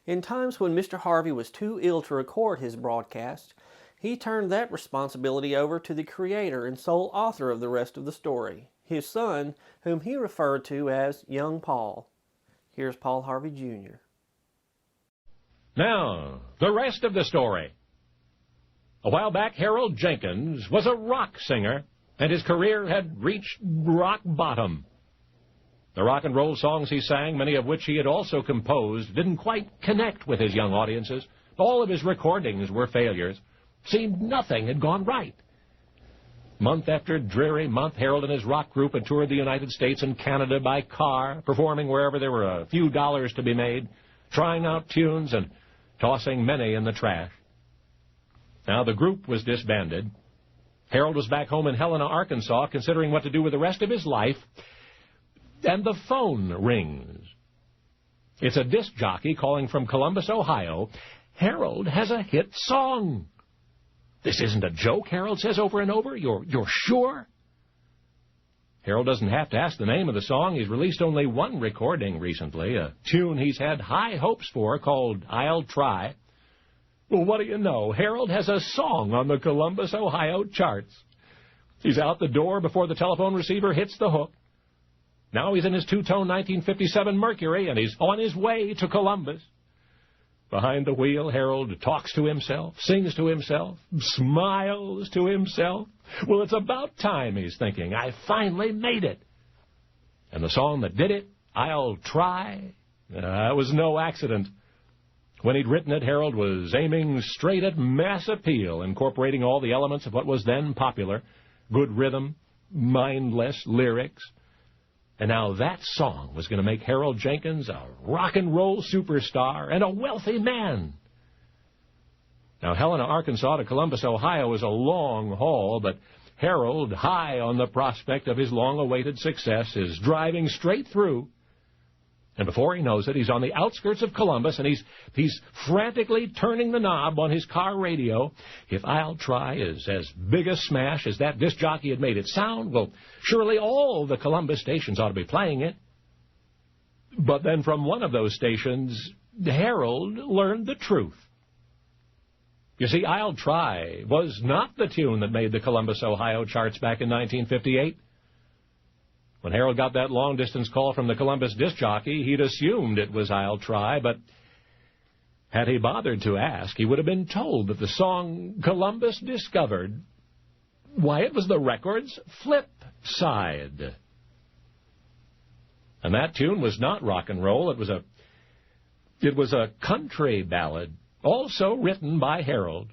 In times when Mr. Harvey was too ill to record his broadcast, he turned that responsibility over to the creator and sole author of the rest of the story, his son, whom he referred to as Young Paul. Here's Paul Harvey, Jr. Now, the rest of the story. A while back, Harold Jenkins was a rock singer, and his career had reached rock bottom. The rock and roll songs he sang, many of which he had also composed, didn't quite connect with his young audiences. All of his recordings were failures. Seemed nothing had gone right. Month after dreary month, Harold and his rock group had toured the United States and Canada by car, performing wherever there were a few dollars to be made, trying out tunes and tossing many in the trash. Now the group was disbanded. Harold was back home in Helena, Arkansas, considering what to do with the rest of his life, and the phone rings. It's a disc jockey calling from Columbus, Ohio. Harold has a hit song. This isn't a joke, Harold says over and over. You're sure? Harold doesn't have to ask the name of the song. He's released only one recording recently, a tune he's had high hopes for called I'll Try. Well, what do you know? Harold has a song on the Columbus, Ohio charts. He's out the door before the telephone receiver hits the hook. Now he's in his two-tone 1957 Mercury, and he's on his way to Columbus. Behind the wheel, Harold talks to himself, sings to himself, smiles to himself. Well, it's about time, he's thinking. I finally made it. And the song that did it, I'll Try, it was no accident. When he'd written it, Harold was aiming straight at mass appeal, incorporating all the elements of what was then popular, good rhythm, mindless lyrics. And now that song was going to make Harold Jenkins a rock and roll superstar and a wealthy man. Now, Helena, Arkansas to Columbus, Ohio is a long haul, but Harold, high on the prospect of his long-awaited success, is driving straight through. And before he knows it, he's on the outskirts of Columbus, and he's frantically turning the knob on his car radio. If I'll Try is as big a smash as that disc jockey had made it sound, well, surely all the Columbus stations ought to be playing it. But then from one of those stations, Harold learned the truth. You see, I'll Try was not the tune that made the Columbus, Ohio charts back in 1958. When Harold got that long-distance call from the Columbus disc jockey, he'd assumed it was I'll Try, but had he bothered to ask, he would have been told that the song Columbus discovered, why, it was the record's flip side. And that tune was not rock and roll. It was a country ballad, also written by Harold.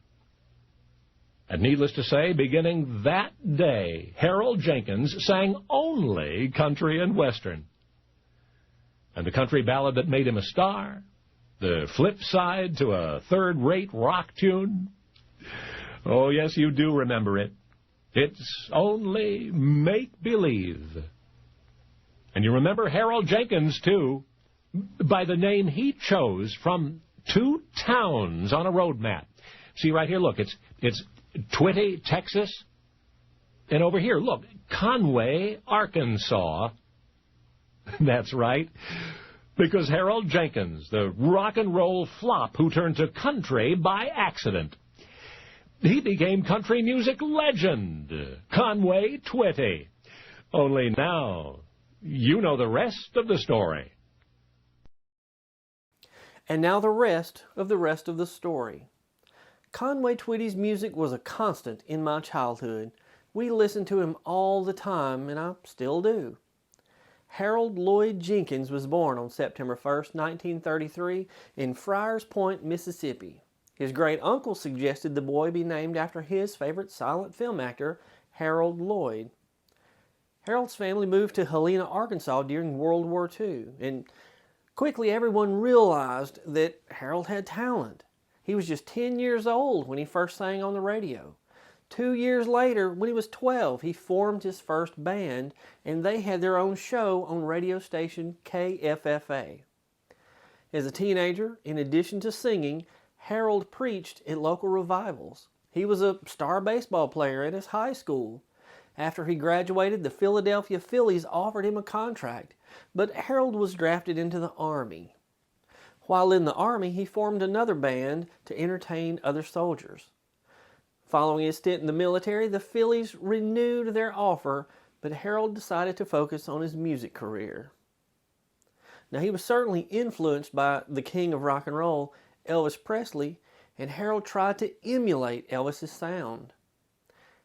And needless to say, beginning that day, Harold Jenkins sang only country and western. And the country ballad that made him a star, the flip side to a third-rate rock tune, oh, yes, you do remember it. It's only make-believe. And you remember Harold Jenkins, too, by the name he chose from two towns on a road map. See right here, look, it's Twitty, Texas, and over here, look, Conway, Arkansas. That's right, because Harold Jenkins, the rock and roll flop who turned to country by accident, he became country music legend, Conway Twitty. Only now, you know the rest of the story. And now the rest of the story. Conway Twitty's music was a constant in my childhood. We listened to him all the time, and I still do. Harold Lloyd Jenkins was born on September 1st, 1933, in Friars Point, Mississippi. His great-uncle suggested the boy be named after his favorite silent film actor, Harold Lloyd. Harold's family moved to Helena, Arkansas during World War II, and quickly everyone realized that Harold had talent. He was just 10 years old when he first sang on the radio. 2 years later, when he was 12, he formed his first band, and they had their own show on radio station KFFA. As a teenager, in addition to singing, Harold preached at local revivals. He was a star baseball player at his high school. After he graduated, the Philadelphia Phillies offered him a contract, but Harold was drafted into the Army. While in the Army, he formed another band to entertain other soldiers. Following his stint in the military, the Phillies renewed their offer, but Harold decided to focus on his music career. Now, he was certainly influenced by the king of rock and roll, Elvis Presley, and Harold tried to emulate Elvis's sound.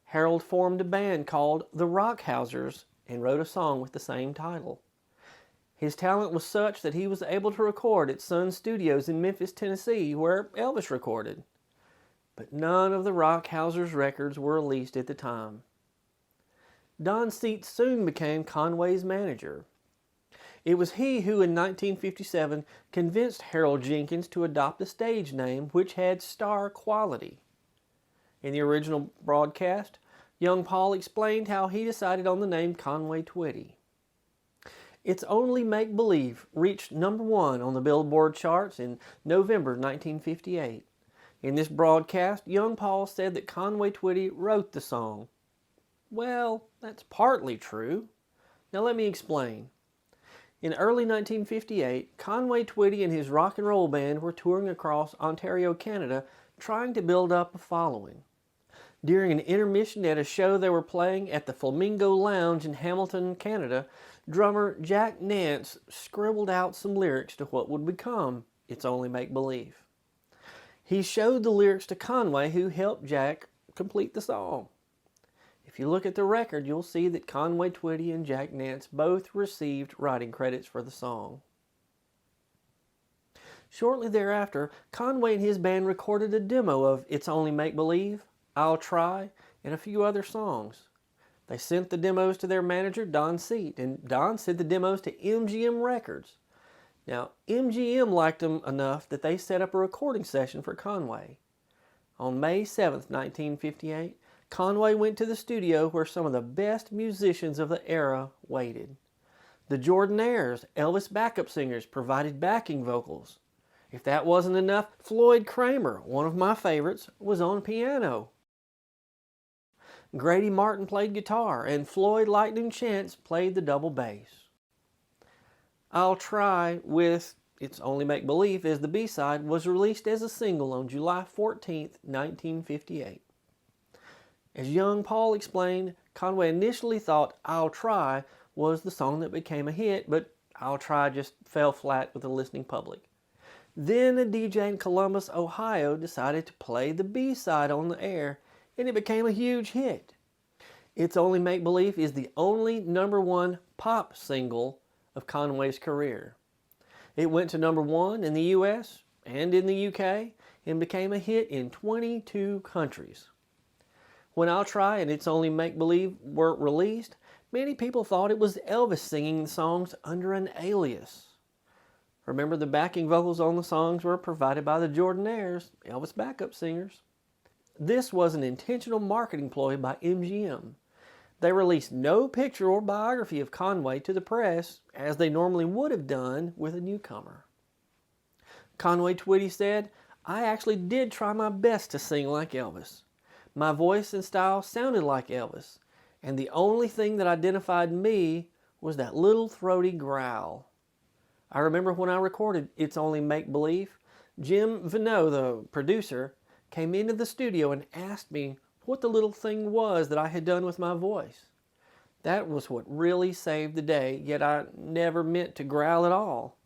Harold formed a band called the Rockhousers and wrote a song with the same title. His talent was such that he was able to record at Sun Studios in Memphis, Tennessee, where Elvis recorded. But none of the Rockhousers records were released at the time. Don Seat soon became Conway's manager. It was he who in 1957 convinced Harold Jenkins to adopt a stage name which had star quality. In the original broadcast, young Paul explained how he decided on the name Conway Twitty. It's Only Make Believe reached number 1 on the Billboard charts in November 1958. In this broadcast, young Paul said that Conway Twitty wrote the song. Well, that's partly true. Now let me explain. In early 1958, Conway Twitty and his rock and roll band were touring across Ontario, Canada, trying to build up a following. During an intermission at a show they were playing at the Flamingo Lounge in Hamilton, Canada, drummer Jack Nance scribbled out some lyrics to what would become It's Only Make Believe. He showed the lyrics to Conway, who helped Jack complete the song. If you look at the record, you'll see that Conway Twitty and Jack Nance both received writing credits for the song. Shortly thereafter, Conway and his band recorded a demo of It's Only Make Believe, I'll Try, and a few other songs. They sent the demos to their manager, Don Seat, and Don sent the demos to MGM Records. Now, MGM liked them enough that they set up a recording session for Conway. On May 7, 1958, Conway went to the studio where some of the best musicians of the era waited. The Jordanaires, Elvis backup singers, provided backing vocals. If that wasn't enough, Floyd Kramer, one of my favorites, was on piano. Grady Martin played guitar, and Floyd Lightning Chance played the double bass. I'll Try, with It's Only Make Believe as the B-side, was released as a single on July 14, 1958. As young Paul explained, Conway initially thought I'll Try was the song that became a hit, but I'll Try just fell flat with the listening public. Then a DJ in Columbus, Ohio decided to play the B-side on the air, and it became a huge hit. It's Only Make Believe is the only number 1 pop single of Conway's career. It went to number 1 in the U.S. and in the U.K. and became a hit in 22 countries. When I'll Try and It's Only Make Believe were released, many people thought it was Elvis singing the songs under an alias. Remember, the backing vocals on the songs were provided by the Jordanaires, Elvis backup singers. This was an intentional marketing ploy by MGM. They released no picture or biography of Conway to the press, as they normally would have done with a newcomer. Conway Twitty said, "I actually did try my best to sing like Elvis. My voice and style sounded like Elvis, and the only thing that identified me was that little throaty growl. I remember when I recorded It's Only Make Believe, Jim Vino, the producer, came into the studio and asked me what the little thing was that I had done with my voice. That was what really saved the day, yet I never meant to growl at all.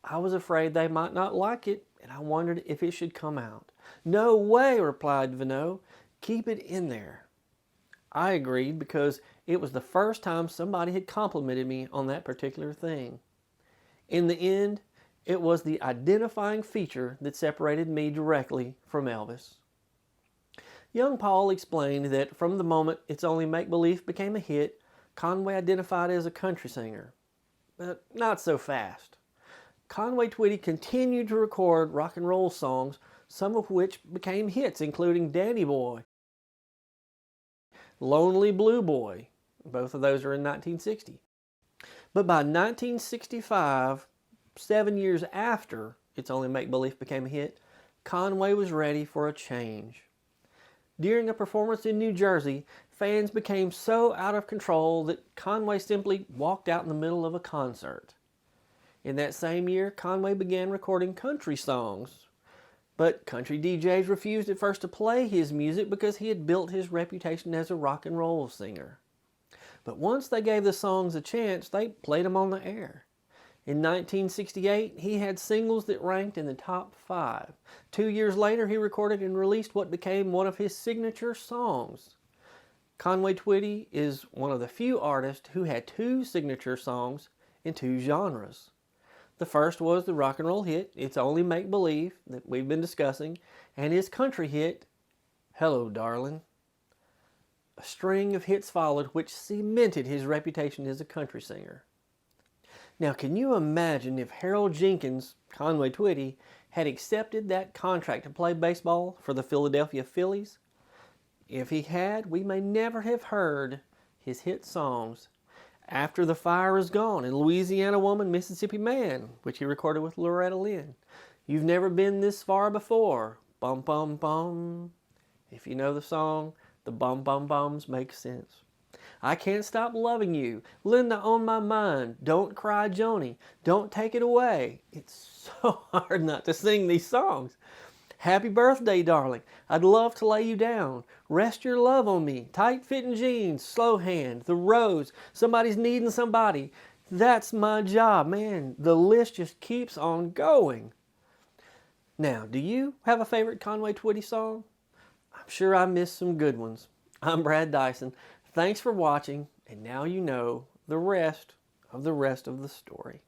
I was afraid they might not like it, and I wondered if it should come out." "No way," replied Vino. "Keep it in there." I agreed, because it was the first time somebody had complimented me on that particular thing. In the end, it was the identifying feature that separated me directly from Elvis. Young Paul explained that from the moment It's Only Make Believe became a hit, Conway identified as a country singer. But not so fast. Conway Twitty continued to record rock and roll songs, some of which became hits, including Danny Boy, Lonely Blue Boy. Both of those are in 1960. But by 1965, 7 years after It's Only Make Believe became a hit, Conway was ready for a change. During a performance in New Jersey, fans became so out of control that Conway simply walked out in the middle of a concert. In that same year, Conway began recording country songs. But country DJs refused at first to play his music because he had built his reputation as a rock and roll singer. But once they gave the songs a chance, they played them on the air. In 1968, he had singles that ranked in the top 5. 2 years later, he recorded and released what became one of his signature songs. Conway Twitty is one of the few artists who had 2 signature songs in 2 genres. The first was the rock and roll hit, It's Only Make Believe, that we've been discussing, and his country hit, Hello, Darling. A string of hits followed which cemented his reputation as a country singer. Now, can you imagine if Harold Jenkins, Conway Twitty, had accepted that contract to play baseball for the Philadelphia Phillies? If he had, we may never have heard his hit songs, After the Fire Is Gone, and Louisiana Woman, Mississippi Man, which he recorded with Loretta Lynn. You've Never Been This Far Before, Bum Bum Bum. If you know the song, the bum bum bums make sense. I Can't Stop Loving You, Linda on My Mind, Don't Cry Joni, Don't Take It Away. It's so hard not to sing these songs. Happy Birthday, Darling, I'd Love to Lay You Down, Rest Your Love on Me, Tight Fitting Jeans, Slow Hand, The Rose, Somebody's Needing Somebody, That's My Job. Man, the list just keeps on going. Now, do you have a favorite Conway Twitty song? I'm sure I missed some good ones. I'm Brad Dison. Thanks for watching, and now you know the rest of the story.